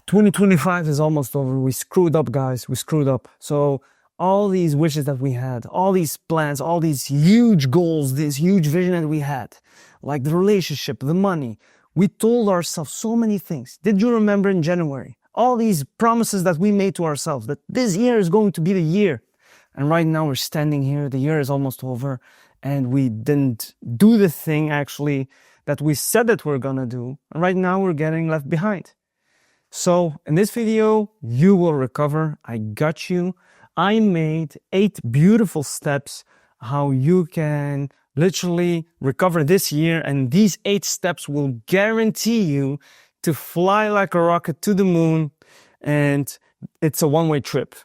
2025 is almost over. We screwed up, guys. We screwed up. So all these wishes that we had, all these plans, all these huge goals, this huge vision that we had, like the relationship, the money, we told ourselves so many things. Did you remember in January? All these promises that we made to ourselves, that this year is going to be the year. And right now we're standing here, the year is almost over, and we didn't do the thing actually that we said that we're gonna do. And right now we're getting left behind. So in this video, you will recover. I got you. I made 8 beautiful steps how you can literally recover this year. And these 8 steps will guarantee you to fly like a rocket to the moon. And it's a one-way trip.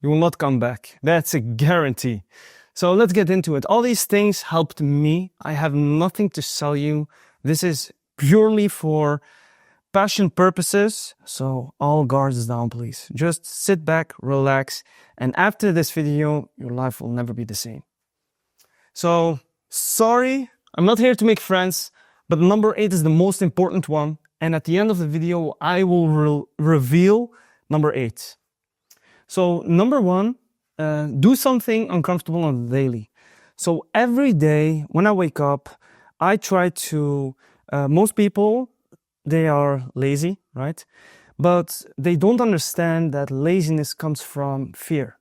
You will not come back. That's a guarantee. So let's get into it. All these things helped me. I have nothing to sell you. This is purely for passion purposes. So all guards down, please. Just sit back, relax. And after this video, your life will never be the same. So sorry, I'm not here to make friends, but number 8 is the most important one. And at the end of the video, I will reveal number 8. So number 1, do something uncomfortable on the daily. So every day when I wake up, I try to, most people, they are lazy, right? But they don't understand that laziness comes from fear.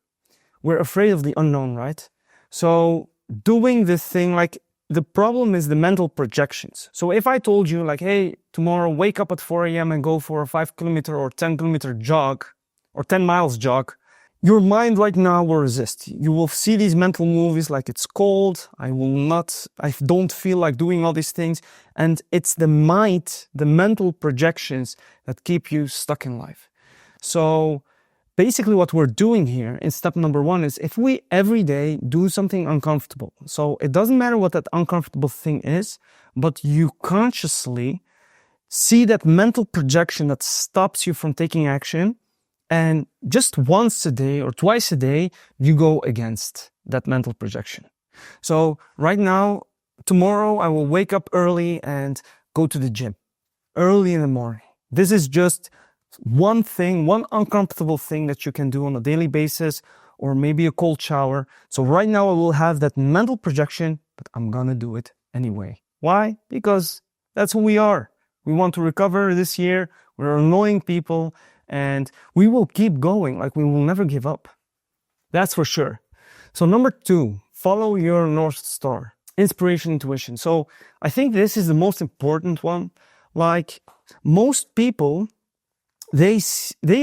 We're afraid of the unknown, right? So doing this thing, like the problem is the mental projections. So if I told you like, hey, tomorrow wake up at 4 a.m. and go for a 5-kilometer or 10-kilometer jog or 10 miles jog, your mind right now will resist. You will see these mental movies like it's cold. I don't feel like doing all these things. And it's the mind, the mental projections that keep you stuck in life. So basically what we're doing here in step number 1 is if we every day do something uncomfortable. So it doesn't matter what that uncomfortable thing is, but you consciously see that mental projection that stops you from taking action. And just once a day or twice a day, you go against that mental projection. So right now, tomorrow, I will wake up early and go to the gym early in the morning. This is just one thing, one uncomfortable thing that you can do on a daily basis, or maybe a cold shower. So right now I will have that mental projection, but I'm gonna do it anyway. Why? Because that's who we are. We want to recover this year. We're annoying people. And we will keep going, like we will never give up. That's for sure. So number 2, follow your North Star, inspiration, intuition. So I think this is the most important one. Like most people, they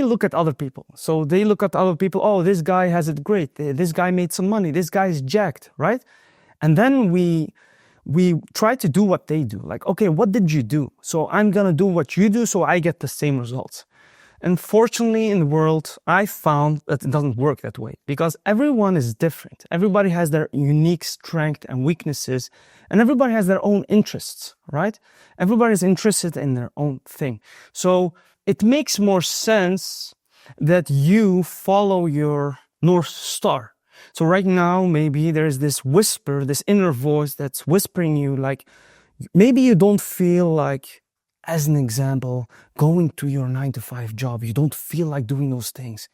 look at other people. So they look at other people, oh, this guy has it great. This guy made some money. This guy is jacked, right? And then we try to do what they do. Like, okay, what did you do? So I'm going to do what you do so I get the same results. Unfortunately, in the world, I found that it doesn't work that way because everyone is different. Everybody has their unique strengths and weaknesses, and everybody has their own interests, right? Everybody's interested in their own thing. So it makes more sense that you follow your North Star. So right now, maybe there's this whisper, this inner voice that's whispering you, like, maybe you don't feel like, as an example, going to your 9-to-5 job, you don't feel like doing those things.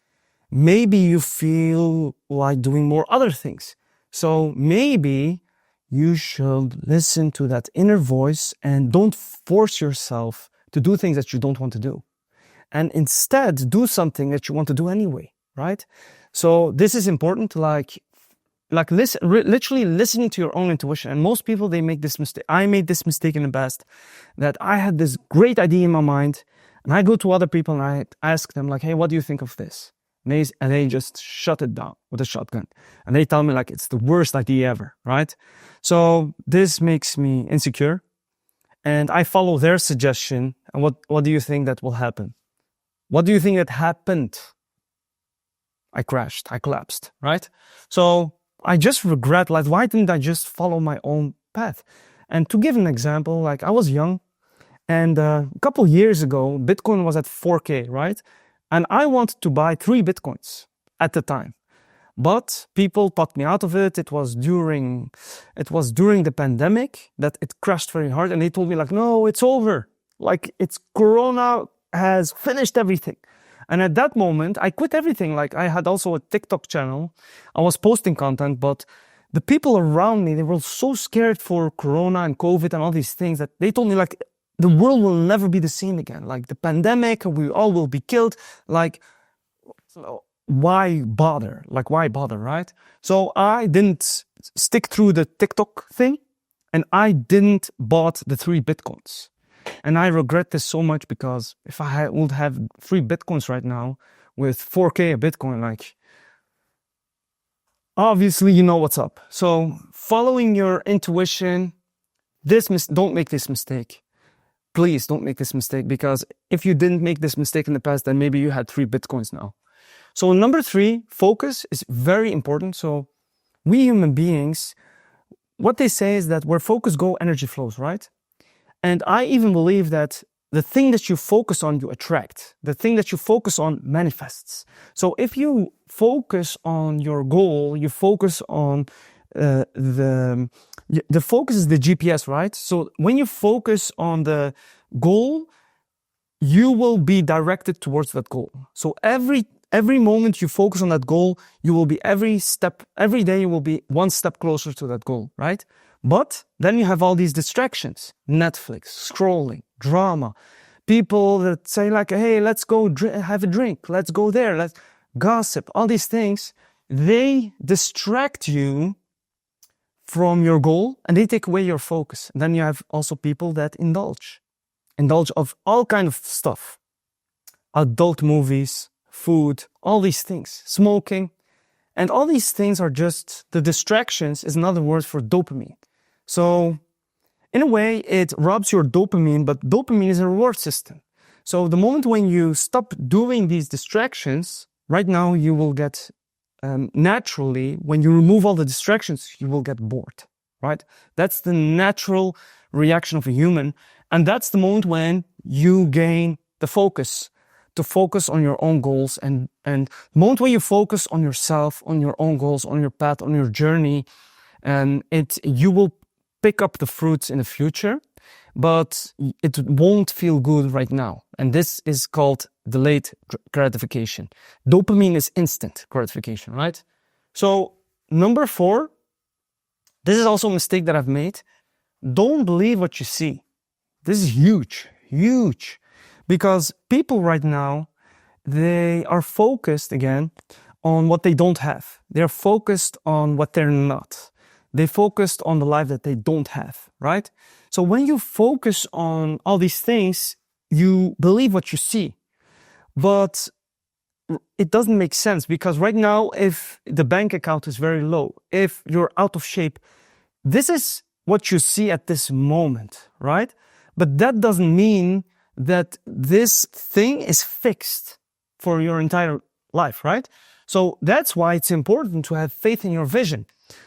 Maybe you feel like doing more other things. So maybe you should listen to that inner voice and don't force yourself to do things that you don't want to do. And instead, do something that you want to do anyway, right? So this is important, literally listening to your own intuition. And most people, they make this mistake. I made this mistake in the past, that I had this great idea in my mind and I go to other people and I ask them like, hey, what do you think of this? And they just shut it down with a shotgun. And they tell me like, it's the worst idea ever, right? So this makes me insecure and I follow their suggestion. And what do you think that will happen? What do you think that happened? I crashed, I collapsed, right? So I just regret, like, why didn't I just follow my own path? And to give an example, like I was young and a couple years ago, Bitcoin was at 4K, right? And I wanted to buy 3 Bitcoins at the time. But people talked me out of it. It was during the pandemic that it crashed very hard. And they told me like, no, it's over. Like it's Corona has finished everything. And at that moment, I quit everything. Like I had also a TikTok channel. I was posting content, but the people around me, they were so scared for Corona and COVID and all these things that they told me like, the world will never be the same again. Like the pandemic, we all will be killed. Like, why bother? Like, why bother, right? So I didn't stick through the TikTok thing and I didn't bought the 3 Bitcoins. And I regret this so much because if I would have 3 Bitcoins right now with 4K a Bitcoin, like, obviously you know what's up. So following your intuition, don't make this mistake. Please don't make this mistake, because if you didn't make this mistake in the past, then maybe you had 3 Bitcoins now. So number 3, focus is very important. So we human beings, what they say is that where focus go, energy flows, right? And I even believe that the thing that you focus on, you attract. The thing that you focus on manifests. So if you focus on your goal, you focus on the focus is the GPS, right? So when you focus on the goal, you will be directed towards that goal. So every moment you focus on that goal, you will be every day you will be one step closer to that goal, right? But then you have all these distractions, Netflix, scrolling, drama, people that say like, hey, let's go have a drink, let's go there, let's gossip, all these things, they distract you from your goal and they take away your focus. And then you have also people that indulge of all kind of stuff, adult movies, food, all these things, smoking. And all these things are just, the distractions is another word for dopamine. So in a way, it robs your dopamine, but dopamine is a reward system. So the moment when you stop doing these distractions, right now you will get naturally, when you remove all the distractions, you will get bored, right? That's the natural reaction of a human. And that's the moment when you gain the focus, to focus on your own goals. And the moment when you focus on yourself, on your own goals, on your path, on your journey, you will pick up the fruits in the future, but it won't feel good right now. And this is called delayed gratification. Dopamine is instant gratification, right? So number 4, this is also a mistake that I've made. Don't believe what you see. This is huge, huge. Because people right now, they are focused again on what they don't have. They're focused on what they're not. They focused on the life that they don't have, right? So when you focus on all these things, you believe what you see. But it doesn't make sense, because right now, if the bank account is very low, if you're out of shape, this is what you see at this moment, right? But that doesn't mean that this thing is fixed for your entire life, right? So that's why it's important to have faith in your vision.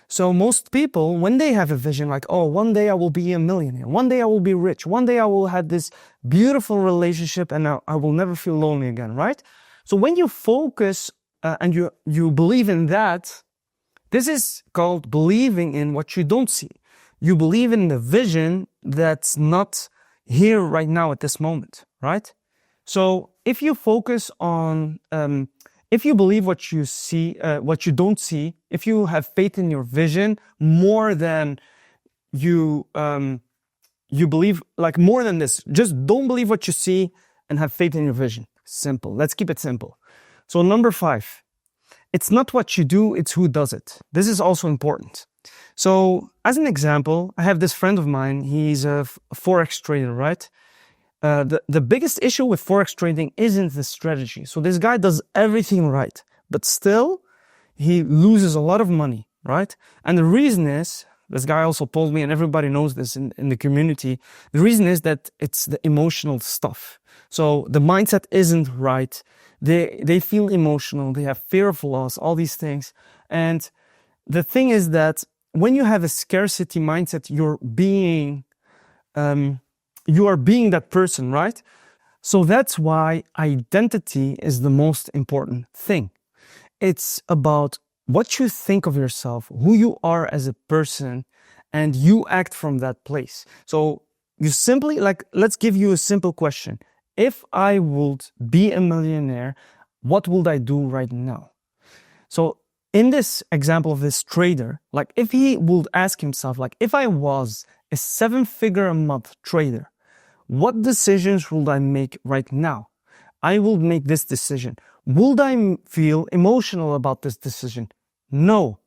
So most people, when they have a vision like, oh, one day I will be a millionaire, one day I will be rich, one day I will have this beautiful relationship and I will never feel lonely again, right? So when you focus and you believe in that, this is called believing in what you don't see. You believe in the vision that's not here right now at this moment, right? So if you focus on, if you believe what you see, what you don't see, if you have faith in your vision more than you believe, like more than this, just don't believe what you see and have faith in your vision. Simple. Let's keep it simple. So number 5, it's not what you do, it's who does it. This is also important. So as an example, I have this friend of mine, he's a Forex trader, right? The biggest issue with Forex trading isn't the strategy. So this guy does everything right, but still he loses a lot of money, right? And the reason is, this guy also told me, and everybody knows this in the community, the reason is that it's the emotional stuff. So the mindset isn't right. They feel emotional, they have fear of loss, all these things. And the thing is that when you have a scarcity mindset, you are being that person, right? So that's why identity is the most important thing. It's about what you think of yourself, who you are as a person, and you act from that place. So you simply, like, let's give you a simple question. if I would be a millionaire, what would I do right now? So in this example of this trader, like if he would ask himself, like if I was a 7-figure a month trader, what decisions would I make right now? I will make this decision. Would I feel emotional about this decision? No,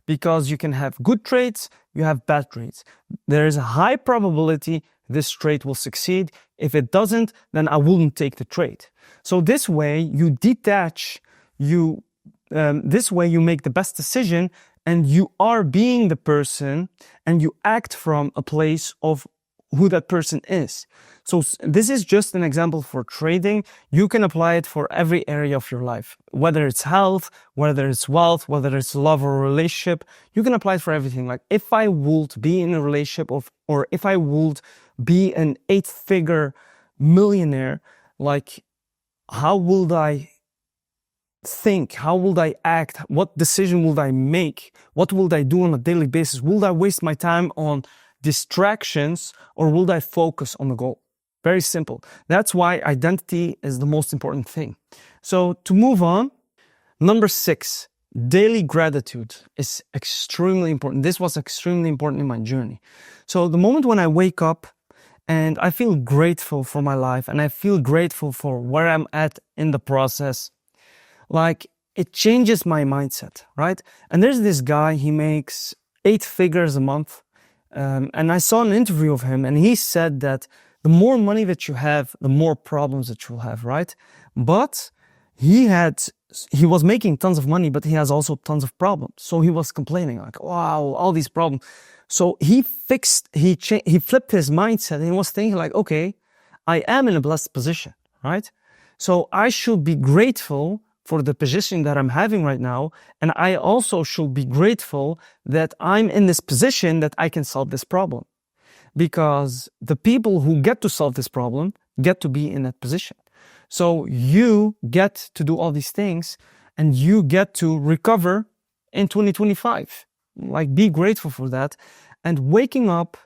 because you can have good trades, you have bad trades. There is a high probability this trade will succeed. If it doesn't, then I wouldn't take the trade. So this way you detach, this way you make the best decision, and you are being the person and you act from a place of who that person is. So this is just an example for trading. You can apply it for every area of your life, whether it's health, whether it's wealth, whether it's love or relationship. You can apply it for everything. Like if I would be in a relationship or if I would be an 8-figure millionaire, like how would I think? How would I act? What decision would I make? What would I do on a daily basis? Would I waste my time on distractions or would I focus on the goal? Very simple. That's why identity is the most important thing. So to move on, number 6, daily gratitude is extremely important. This was extremely important in my journey. So the moment when I wake up and I feel grateful for my life and I feel grateful for where I'm at in the process, like it changes my mindset, right? And there's this guy, he makes 8 figures a month. And I saw an interview of him and he said that the more money that you have, the more problems that you'll have, right? But he was making tons of money, but he has also tons of problems. So he was complaining like, wow, all these problems. So he flipped his mindset and he was thinking like, okay, I am in a blessed position, right? So I should be grateful for the position that I'm having right now. And I also should be grateful that I'm in this position that I can solve this problem. Because the people who get to solve this problem get to be in that position. So you get to do all these things and you get to recover in 2025. Like be grateful for that. And waking up,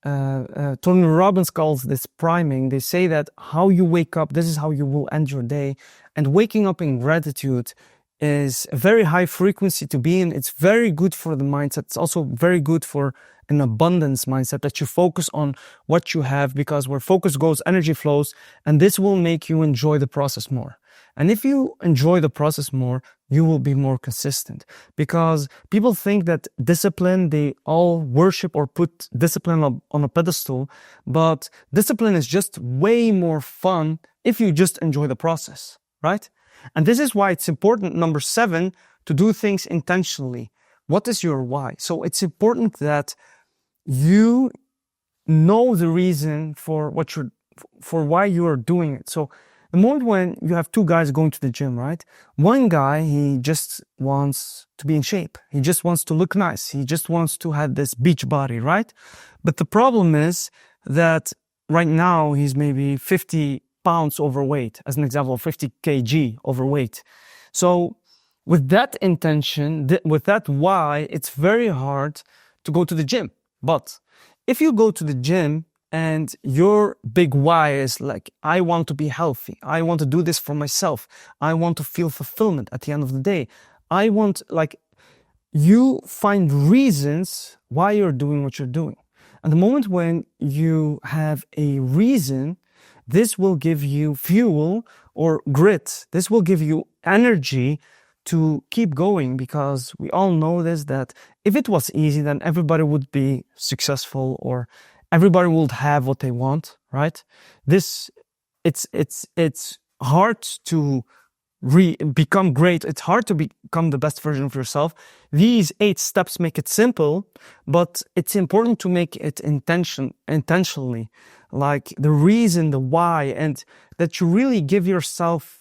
Tony Robbins calls this priming. They say that how you wake up, this is how you will end your day. And waking up in gratitude is a very high frequency to be in. It's very good for the mindset. It's also very good for an abundance mindset, that you focus on what you have, because where focus goes, energy flows, and this will make you enjoy the process more. And if you enjoy the process more, you will be more consistent, because people think that discipline, they all worship or put discipline on a pedestal, but discipline is just way more fun if you just enjoy the process, right? And this is why it's important, number 7, to do things intentionally. What is your why? So it's important that you know the reason for why you are doing it. So the moment when you have 2 guys going to the gym, right? One guy, he just wants to be in shape. He just wants to look nice. He just wants to have this beach body, right? But the problem is that right now he's maybe 50 pounds overweight, as an example, 50 kg overweight. So with that intention, with that why, it's very hard to go to the gym. But if you go to the gym and your big why is like, I want to be healthy, I want to do this for myself, I want to feel fulfillment at the end of the day, I want, like, you find reasons why you're doing what you're doing. And the moment when you have a reason, this will give you fuel or grit. This will give you energy to keep going, because we all know this, that if it was easy, then everybody would be successful or everybody would have what they want, right? It's hard to become great. It's hard to become the best version of yourself. These 8 steps make it simple, but it's important to make it intentionally, like the reason, the why, and that you really give yourself,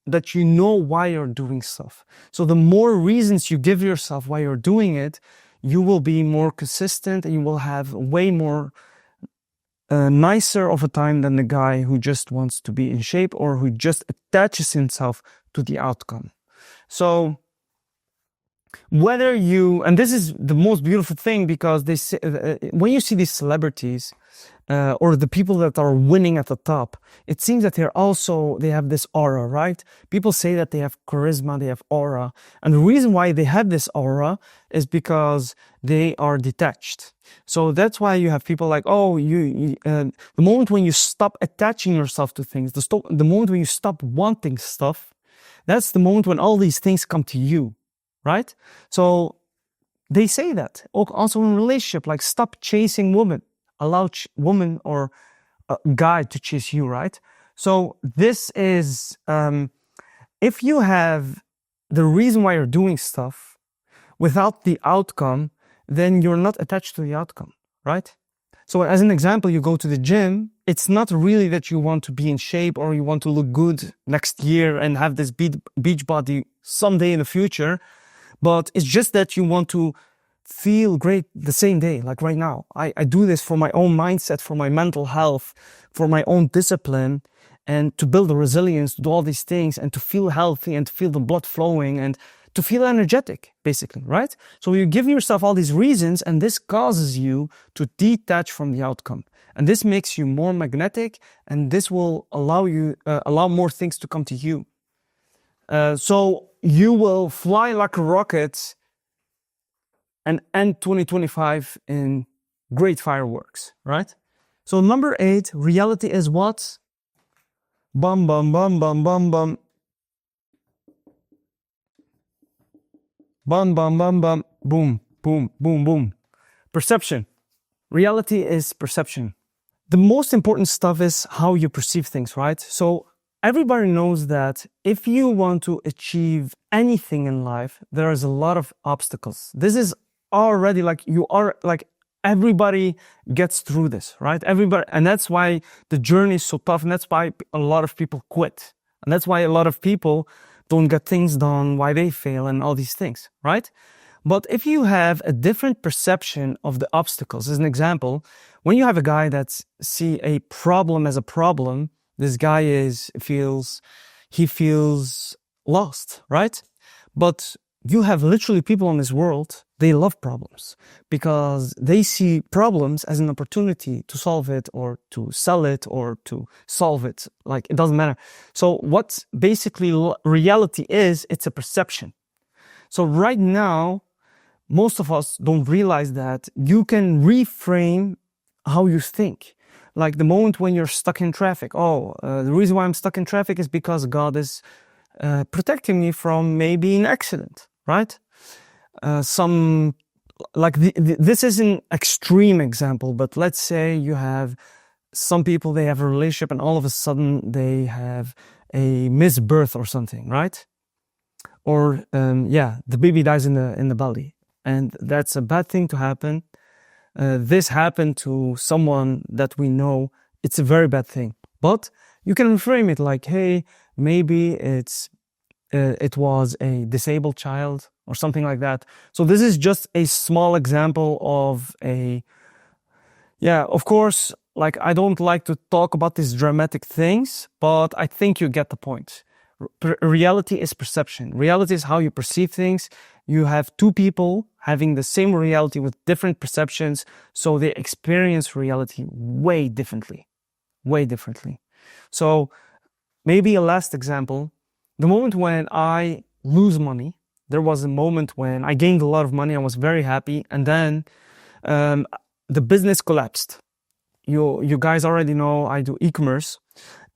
that you know why you're doing stuff. So the more reasons you give yourself why you're doing it, you will be more consistent and you will have way more nicer of a time than the guy who just wants to be in shape or who just attaches himself to the outcome. So whether you, and this is the most beautiful thing, because they say, when you see these celebrities, or the people that are winning at the top, it seems that they have this aura, right? People say that they have charisma, they have aura. And the reason why they have this aura is because they are detached. So that's why you have people like, oh, the moment when you stop attaching yourself to things, the moment when you stop wanting stuff, that's the moment when all these things come to you, right? So they say that also in a relationship, like stop chasing women, allow woman or a guy to chase you, right? So this is, if you have the reason why you're doing stuff without the outcome, then you're not attached to the outcome, right? So as an example, you go to the gym, it's not really that you want to be in shape or you want to look good next year and have this beach body someday in the future, but it's just that you want to feel great the same day, like right now. I do this for my own mindset, for my mental health, for my own discipline, and to build the resilience, to do all these things, and to feel healthy, and to feel the blood flowing, and to feel energetic, basically, right? So you give yourself all these reasons, and this causes you to detach from the outcome. And this makes you more magnetic, and this will allow more things to come to you. So you will fly like a rocket and end 2025 in great fireworks, right? So number 8, reality is what? Bum, bum, bum, bum, bum, bum. Bum, bum, bum, bum. Boom, boom, boom, boom. Perception. Reality is perception. The most important stuff is how you perceive things, right? So everybody knows that if you want to achieve anything in life, there is a lot of obstacles. This is already everybody gets through this, right? Everybody, and that's why the journey is so tough, and that's why a lot of people quit. And that's why a lot of people don't get things done, why they fail and all these things, right? But if you have a different perception of the obstacles, as an example, when you have a guy that see a problem as a problem, this guy feels lost, right? But you have literally people in this world, they love problems because they see problems as an opportunity to solve it or to sell it or to solve it. Like, it doesn't matter. So what basically reality is, it's a perception. So right now, most of us don't realize that you can reframe how you think. Like the moment when you're stuck in traffic. The reason why I'm stuck in traffic is because God is protecting me from maybe an accident, right? This is an extreme example, but let's say you have some people, they have a relationship and all of a sudden they have a misbirth or something, right? Or the baby dies in the belly, and that's a bad thing to happen. This happened to someone that we know. It's a very bad thing, but you can reframe it like, hey, maybe it was a disabled child or something like that. So this is just a small example of of course, like, I don't like to talk about these dramatic things, but I think you get the point. Reality is perception. Reality is how you perceive things. You have two people having the same reality with different perceptions, so they experience reality way differently. So maybe a last example, the moment when I lose money, there was a moment when I gained a lot of money, I was very happy, and then the business collapsed. You guys already know I do e-commerce,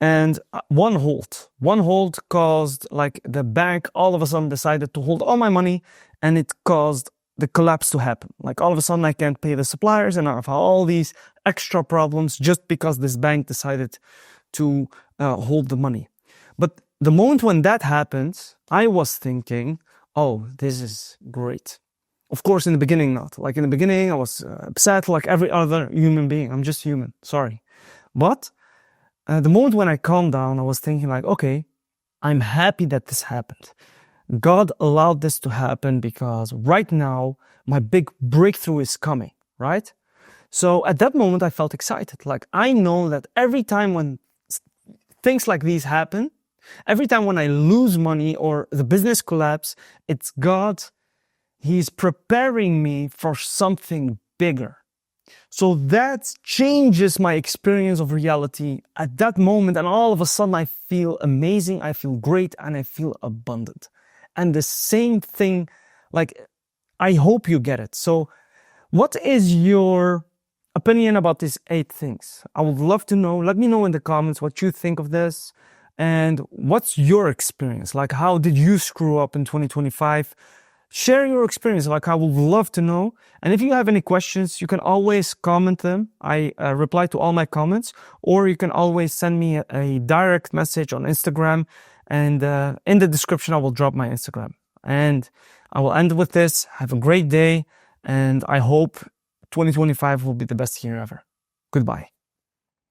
and one hold caused, like, the bank all of a sudden decided to hold all my money, and it caused the collapse to happen. Like, all of a sudden I can't pay the suppliers, and I have all these extra problems just because this bank decided to hold the money. But the moment when that happened, I was thinking, oh, this is great. Of course, in the beginning, not. Like, in the beginning, I was upset like every other human being. I'm just human, sorry. But the moment when I calmed down, I was thinking like, okay, I'm happy that this happened. God allowed this to happen because right now, my big breakthrough is coming, right? So at that moment, I felt excited. Like, I know that every time when things like these happen, every time when I lose money or the business collapse, it's God. He's preparing me for something bigger. So that changes my experience of reality at that moment. And all of a sudden, I feel amazing, I feel great, and I feel abundant. And the same thing, like, I hope you get it. So what is your opinion about these 8 things? I would love to know. Let me know in the comments what you think of this. And what's your experience? Like, how did you screw up in 2025? Share your experience. Like, I would love to know. And if you have any questions, you can always comment them. I reply to all my comments, or you can always send me a direct message on Instagram. And in the description, I will drop my Instagram. And I will end with this. Have a great day. And I hope 2025 will be the best year ever. Goodbye.